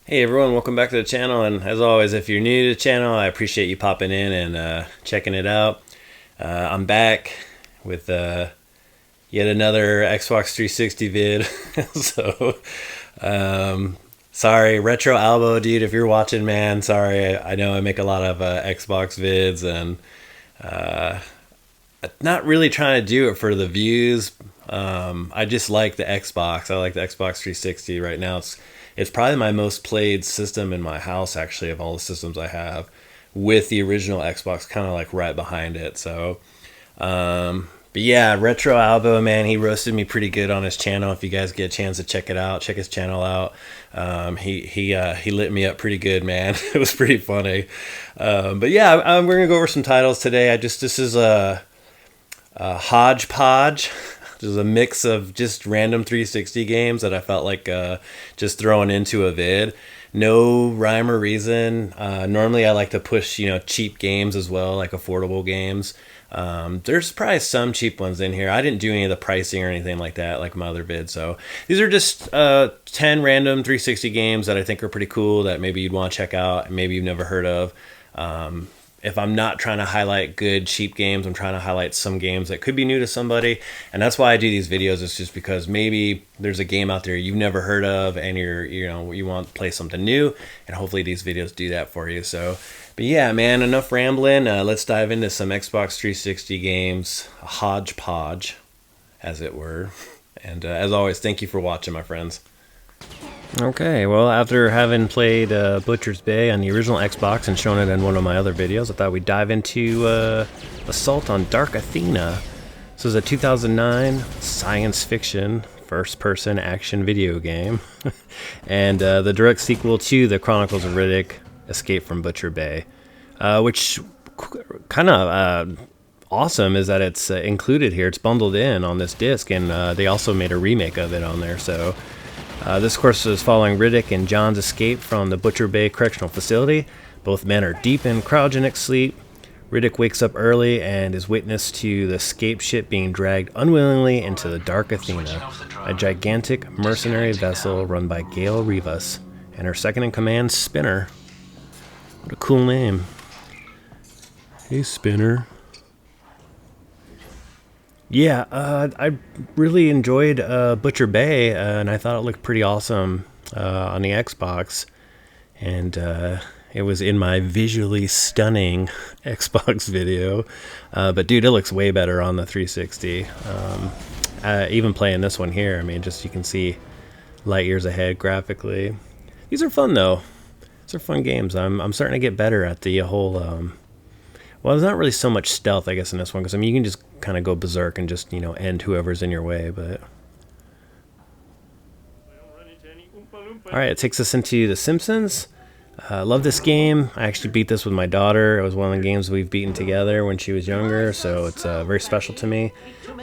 Hey everyone, welcome back to the channel, and as always, if you're new to the channel, I appreciate you popping in and checking it out. I'm back with yet another Xbox 360 vid. So, sorry, Retro Albo, dude, if you're watching, man, sorry. I know I make a lot of Xbox vids, and not really trying to do it for the views. I just like the Xbox. I like the Xbox 360 right now. It's probably my most played system in my house, actually, of all the systems I have, with the original Xbox kind of like right behind it. So, but yeah, Retro Albo, man, he roasted me pretty good on his channel. If you guys get a chance to check it out, check his channel out. He lit me up pretty good, man. It was pretty funny. But yeah, we're gonna go over some titles today. This is a hodgepodge. There's a mix of just random 360 games that I felt like just throwing into a vid. No rhyme or reason. Normally I like to push, cheap games as well, like affordable games. There's probably some cheap ones in here. I didn't do any of the pricing or anything like that, like my other vids. So these are just 10 random 360 games that I think are pretty cool that maybe you'd want to check out and maybe you've never heard of. If I'm not trying to highlight good cheap games, I'm trying to highlight some games that could be new to somebody, and that's why I do these videos. It's just because maybe there's a game out there you've never heard of, and you want to play something new, and hopefully these videos do that for you. So, but yeah, man, enough rambling. Let's dive into some Xbox 360 games, a hodgepodge, as it were. And as always, thank you for watching, my friends. Okay, well, after having played Butcher's Bay on the original Xbox and shown it in one of my other videos, I thought we'd dive into Assault on Dark Athena. This is a 2009 science fiction first-person action video game, and the direct sequel to the Chronicles of Riddick, Escape from Butcher Bay, which kind of awesome is that it's included here. It's bundled in on this disc, and they also made a remake of it on there, so... this course is following Riddick and John's escape from the Butcher Bay Correctional Facility. Both men are deep in cryogenic sleep. Riddick wakes up early and is witness to the escape ship being dragged unwillingly into the Dark Athena, a gigantic mercenary vessel run by Gail Rivas and her second-in-command, Spinner. What a cool name. Hey, Spinner. Yeah, I really enjoyed Butcher Bay, and I thought it looked pretty awesome on the Xbox. And it was in my visually stunning Xbox video. But dude, it looks way better on the 360. Even playing this one here, I mean, just you can see light years ahead graphically. These are fun, though. These are fun games. I'm starting to get better at the whole... well, there's not really so much stealth, I guess, in this one, because, I mean, you can just kind of go berserk and just, end whoever's in your way, but... Alright, it takes us into The Simpsons. Love this game. I actually beat this with my daughter. It was one of the games we've beaten together when she was younger, so it's very special to me.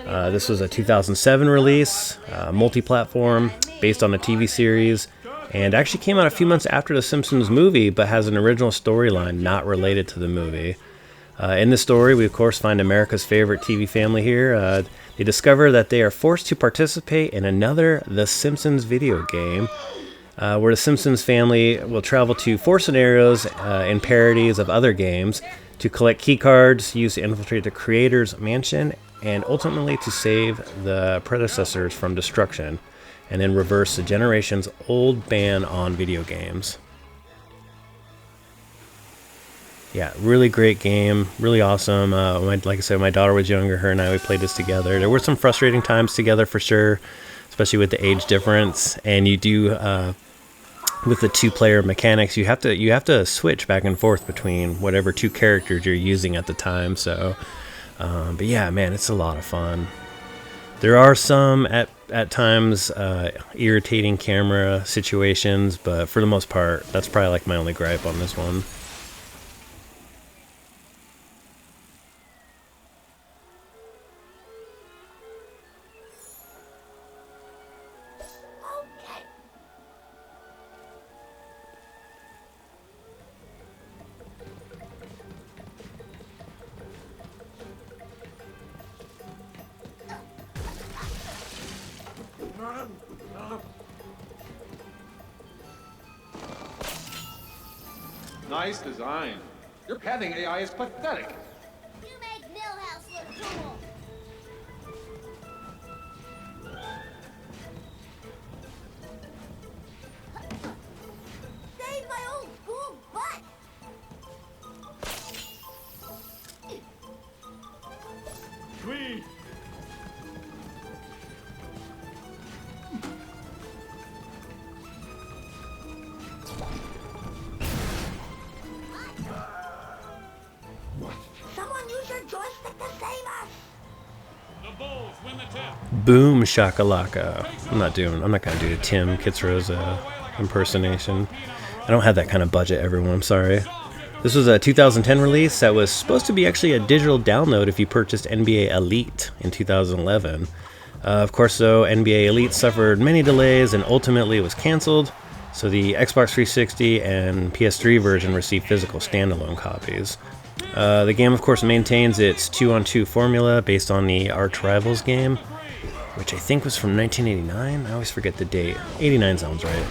This was a 2007 release, multi-platform, based on a TV series, and actually came out a few months after The Simpsons movie, but has an original storyline not related to the movie. In the story, we of course find America's favorite TV family here. They discover that they are forced to participate in another The Simpsons video game, where the Simpsons family will travel to 4 scenarios and parodies of other games to collect key cards used to infiltrate the creator's mansion and ultimately to save the predecessors from destruction, and then reverse the generation's old ban on video games. Yeah, really great game, really awesome. Like I said, my daughter was younger, her and I, we played this together. There were some frustrating times together for sure, especially with the age difference. And you do, with the 2-player mechanics, you have to switch back and forth between whatever 2 characters you're using at the time. So, but yeah, man, it's a lot of fun. There are some at times irritating camera situations, but for the most part, that's probably like my only gripe on this one. Nice design. Your pathing AI is pathetic. You make Millhouse look cool. Save my old cool butt. Sweet. Someone use your joystick to save us. The Bulls win the tip. Boom shakalaka. I'm not gonna do a Tim Kitzrow's impersonation. I don't have that kind of budget, everyone. I'm sorry. This was a 2010 release that was supposed to be actually a digital download if you purchased NBA Elite in 2011. Of course, though, NBA Elite suffered many delays and ultimately was canceled, so the Xbox 360 and PS3 version received physical standalone copies. The game, of course, maintains its 2-on-2 formula based on the Arch Rivals game, which I think was from 1989. I always forget the date. 89 sounds right.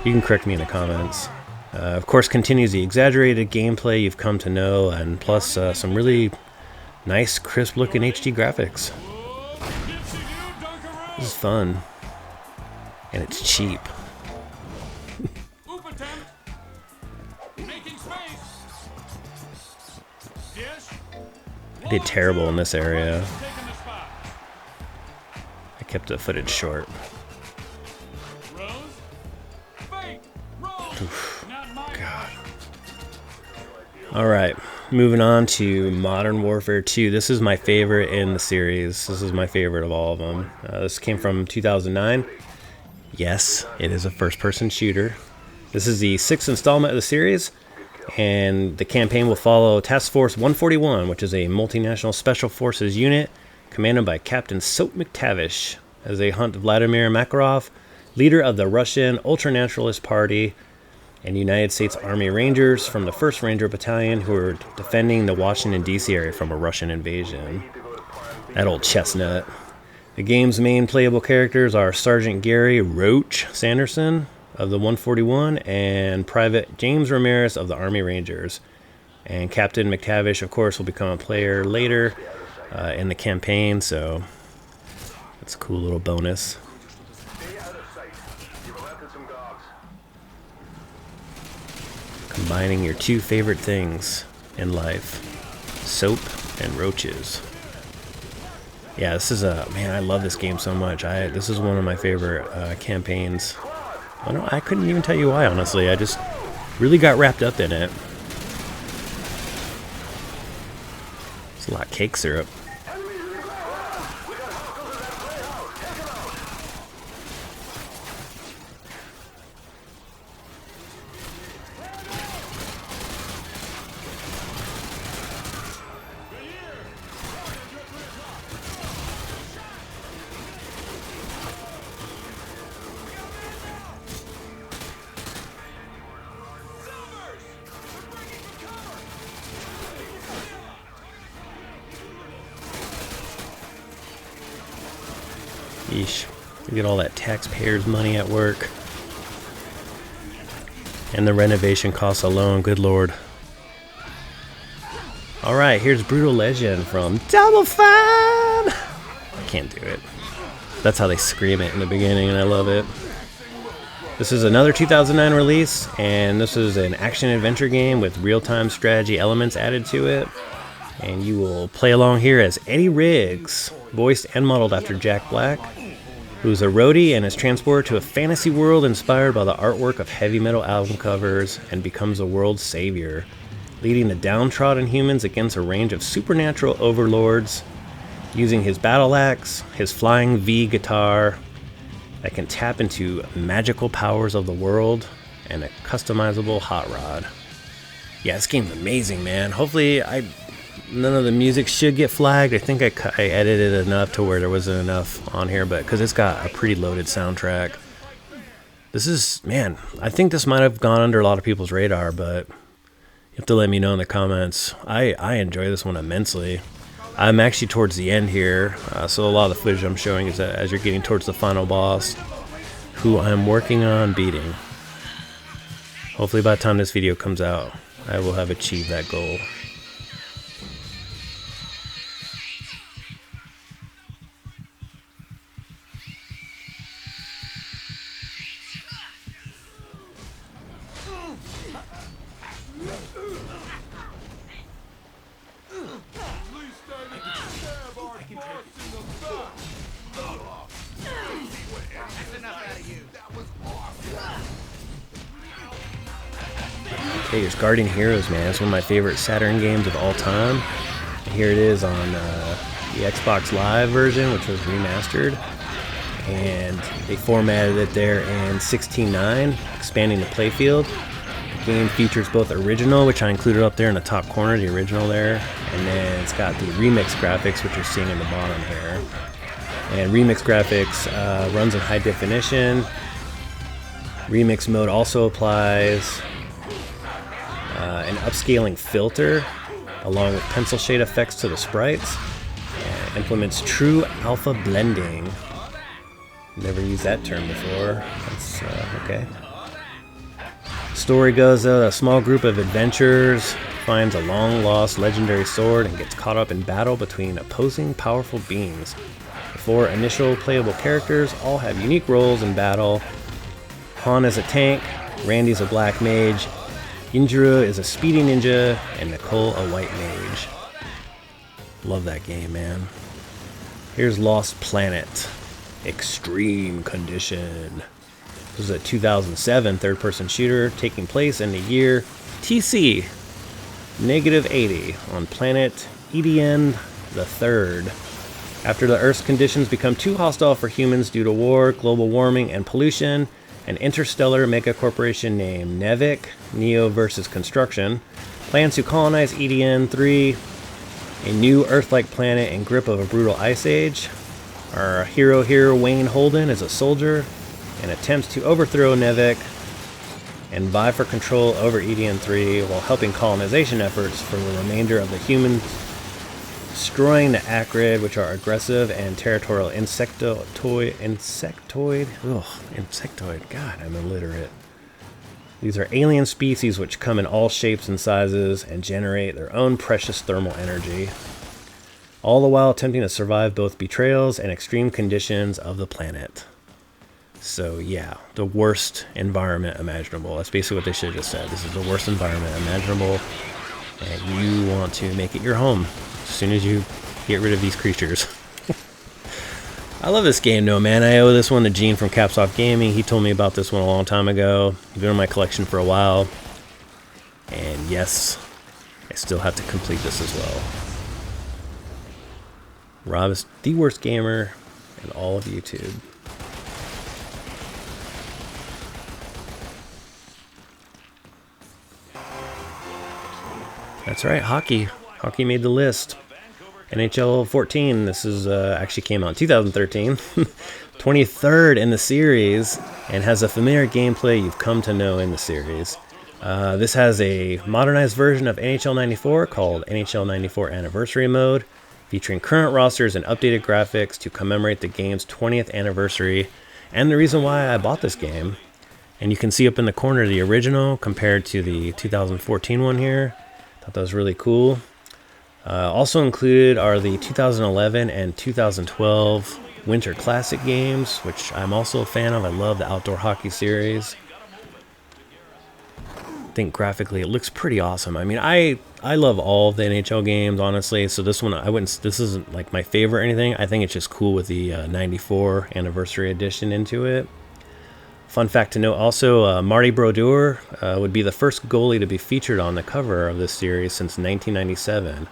You can correct me in the comments. Of course, continues the exaggerated gameplay you've come to know, and plus some really nice, crisp-looking HD graphics. This is fun, and it's cheap. Oop attempt. Making space. Dish. I did terrible in this area. Taking the spot. I kept the footage short. Rose. Fake. Roll. Not my God. Alright, moving on to Modern Warfare 2. This is my favorite in the series. This is my favorite of all of them. This came from 2009. Yes, it is a first-person shooter. This is the 6th installment of the series, and the campaign will follow Task Force 141, which is a multinational special forces unit commanded by Captain Soap McTavish, as they hunt Vladimir Makarov, leader of the Russian Ultranationalist Party, and United States Army Rangers from the 1st Ranger Battalion, who are defending the Washington, D.C. area from a Russian invasion. That old chestnut. The game's main playable characters are Sergeant Gary Roach Sanderson of the 141 and Private James Ramirez of the Army Rangers. And Captain McTavish, of course, will become a player later in the campaign, so that's a cool little bonus. Combining your two favorite things in life, soap and roaches. Yeah, this is man, I love this game so much. This is one of my favorite campaigns. I couldn't even tell you why, honestly. I just really got wrapped up in it. It's a lot of cake syrup. Yeesh. You get all that taxpayers' money at work. And the renovation costs alone, good lord. Alright, here's Brutal Legend from Double Fine! I can't do it. That's how they scream it in the beginning, and I love it. This is another 2009 release, and this is an action-adventure game with real-time strategy elements added to it. And you will play along here as Eddie Riggs, voiced and modeled after Jack Black, who's a roadie and is transported to a fantasy world inspired by the artwork of heavy metal album covers and becomes the world's savior, leading the downtrodden humans against a range of supernatural overlords, using his battle axe, his flying V guitar that can tap into magical powers of the world, and a customizable hot rod. Yeah, this game's amazing, man. Hopefully, none of the music should get flagged. I think I edited enough to where there wasn't enough on here, but because it's got a pretty loaded soundtrack. This is, man, I think this might have gone under a lot of people's radar, but you have to let me know in the comments. I enjoy this one immensely. I'm actually towards the end here, so a lot of the footage I'm showing is that as you're getting towards the final boss, who I'm working on beating. Hopefully by the time this video comes out, I will have achieved that goal. Okay, here's Guardian Heroes, man. It's one of my favorite Saturn games of all time. And here it is on the Xbox Live version, which was remastered. And they formatted it there in 16:9, expanding the playfield. The game features both original, which I included up there in the top corner, the original there, and then it's got the remix graphics, which you're seeing in the bottom here. And remix graphics runs in high definition. Remix mode also applies. An upscaling filter, along with pencil shade effects to the sprites, and implements true alpha blending. Never used that term before. That's okay. Story goes though, a small group of adventurers finds a long-lost legendary sword and gets caught up in battle between opposing powerful beings. The 4 initial playable characters all have unique roles in battle. Han is a tank, Randy's a black mage, Injura is a speedy ninja, and Nicole a white mage. Love that game, man. Here's Lost Planet. Extreme Condition. This is a 2007 third-person shooter taking place in the year TC -80 on planet EDN the Third. After the Earth's conditions become too hostile for humans due to war, global warming, and pollution, an interstellar megacorporation named Nevik, Neo vs. Construction, plans to colonize EDN-3, a new Earth-like planet in grip of a brutal ice age. Our hero here, Wayne Holden, is a soldier and attempts to overthrow Nevik and vie for control over EDN-3 while helping colonization efforts for the remainder of the humans, destroying the Acrid, which are aggressive and territorial insectoid. God, I'm illiterate. These are alien species which come in all shapes and sizes and generate their own precious thermal energy, all the while attempting to survive both betrayals and extreme conditions of the planet. So yeah, the worst environment imaginable. That's basically what they should have just said. This is the worst environment imaginable, and you want to make it your home as soon as you get rid of these creatures. I love this game though, man. I owe this one to Gene from Capsoft Gaming. He told me about this one a long time ago. It's been in my collection for a while. And yes, I still have to complete this as well. Rob is the worst gamer in all of YouTube. That's right, hockey. Hockey made the list. NHL 14, this is actually came out in 2013. 23rd in the series, and has a familiar gameplay you've come to know in the series. This has a modernized version of NHL 94 called NHL 94 Anniversary Mode, featuring current rosters and updated graphics to commemorate the game's 20th anniversary, and the reason why I bought this game. And you can see up in the corner the original compared to the 2014 one here. Thought that was really cool. Also included are the 2011 and 2012 Winter Classic games, which I'm also a fan of. I love the outdoor hockey series. I think graphically it looks pretty awesome. I mean, I love all of the NHL games, honestly. So this one, this isn't like my favorite or anything. I think it's just cool with the 94 anniversary edition into it. Fun fact to note also, Marty Brodeur would be the first goalie to be featured on the cover of this series since 1997,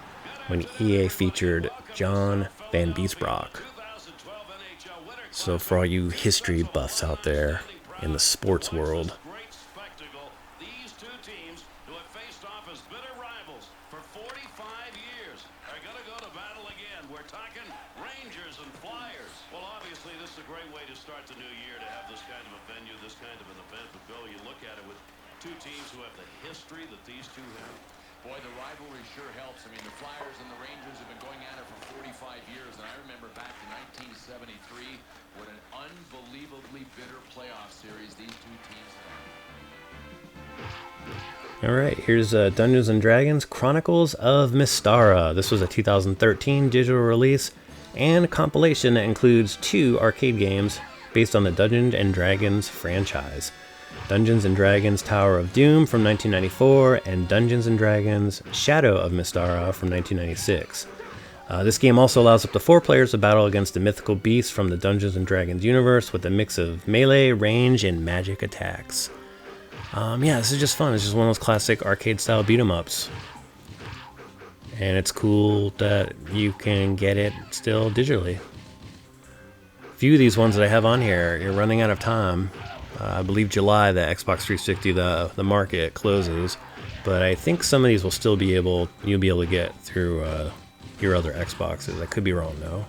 when EA featured John Van Biesbroek. So for all you history buffs out there in the sports world. These two teams who have faced off as bitter rivals for 45 years are going to go to battle again. We're talking Rangers and Flyers. Well, obviously, this is a great way to start the new year, to have this kind of a venue, this kind of an event. But, Bill, you look at it with two teams who have the history that these two have. Boy, the rivalry sure helps. I mean, the Flyers and the Rangers have been going at it for 45 years, and I remember back to 1973, what an unbelievably bitter playoff series these two teams had. Alright, here's Dungeons & Dragons Chronicles of Mystara. This was a 2013 digital release and a compilation that includes 2 arcade games based on the Dungeons & Dragons franchise. Dungeons & Dragons Tower of Doom from 1994 and Dungeons & Dragons Shadow of Mystara from 1996. This game also allows up to 4 players to battle against the mythical beasts from the Dungeons & Dragons universe with a mix of melee, range, and magic attacks. Yeah, this is just fun. It's just one of those classic arcade-style beat-em-ups. And it's cool that you can get it still digitally. A few of these ones that I have on here, you're running out of time. I believe July, the Xbox 360, the market closes. But I think some of these will still be able, you'll be able to get through your other Xboxes. I could be wrong, though.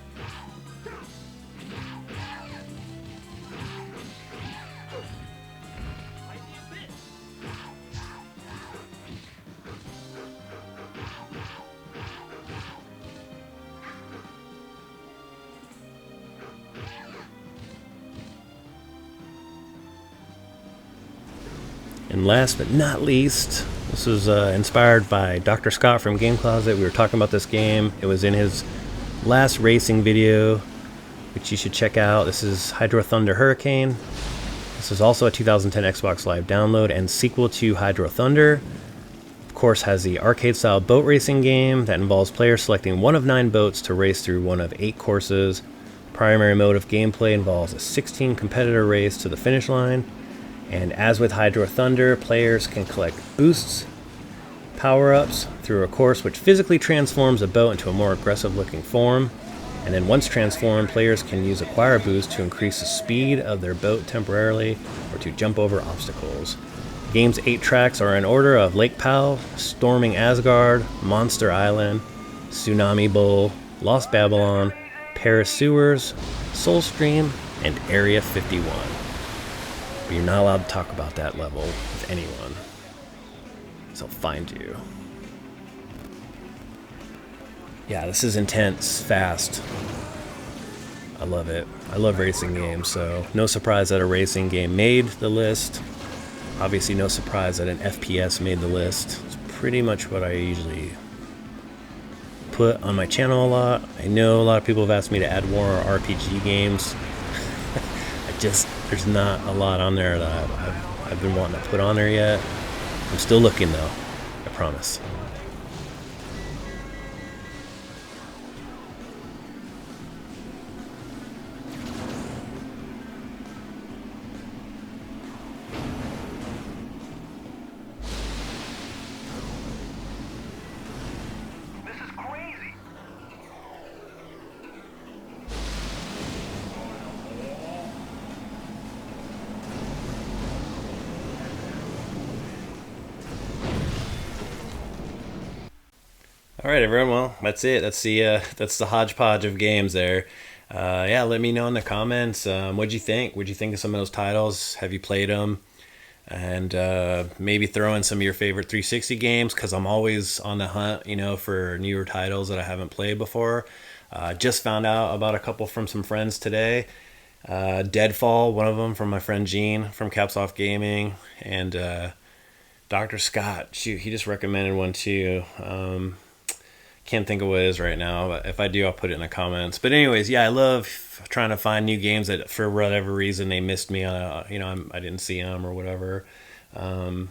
And last but not least, this was inspired by Dr. Scott from Game Closet. We were talking about this game. It was in his last racing video, which you should check out. This is Hydro Thunder Hurricane. This is also a 2010 Xbox Live download and sequel to Hydro Thunder. Of course, has the arcade-style boat racing game that involves players selecting one of 9 boats to race through one of 8 courses. Primary mode of gameplay involves a 16-competitor race to the finish line. And as with Hydro Thunder, players can collect boosts, power-ups through a course which physically transforms a boat into a more aggressive-looking form. And then once transformed, players can use Acquire Boost to increase the speed of their boat temporarily or to jump over obstacles. The game's 8 tracks are in order of Lake Powell, Storming Asgard, Monster Island, Tsunami Bowl, Lost Babylon, Paris Sewers, Soulstream, and Area 51. But you're not allowed to talk about that level with anyone, so I'll find you. Yeah, this is intense, fast. I love it. I love racing games, so no surprise that a racing game made the list. Obviously no surprise that an FPS made the list. It's pretty much what I usually put on my channel a lot. I know a lot of people have asked me to add more RPG games. There's not a lot on there that I've been wanting to put on there yet. I'm still looking though, I promise. Alright everyone, well, that's it. That's the hodgepodge of games there. Yeah, let me know in the comments, what'd you think? What'd you think of some of those titles? Have you played them? And maybe throw in some of your favorite 360 games, because I'm always on the hunt, for newer titles that I haven't played before. Just found out about a couple from some friends today. Deadfall, one of them from my friend Gene from Caps Off Gaming, and Dr. Scott, shoot, he just recommended one too. Can't think of what it is right now, but if I do, I'll put it in the comments. But anyways, yeah, I love trying to find new games that for whatever reason they missed me on, I didn't see them or whatever. And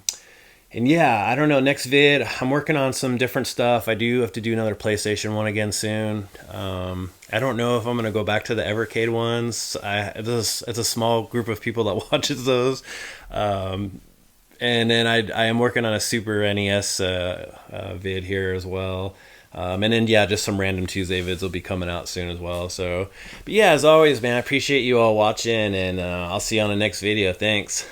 yeah, I don't know, next vid, I'm working on some different stuff. I do have to do another PlayStation one again soon. I don't know if I'm going to go back to the Evercade ones. It's a small group of people that watches those. And then I am working on a Super NES vid here as well. And then, yeah, just some random Tuesday vids will be coming out soon as well. So, but yeah, as always, man, I appreciate you all watching, and I'll see you on the next video. Thanks.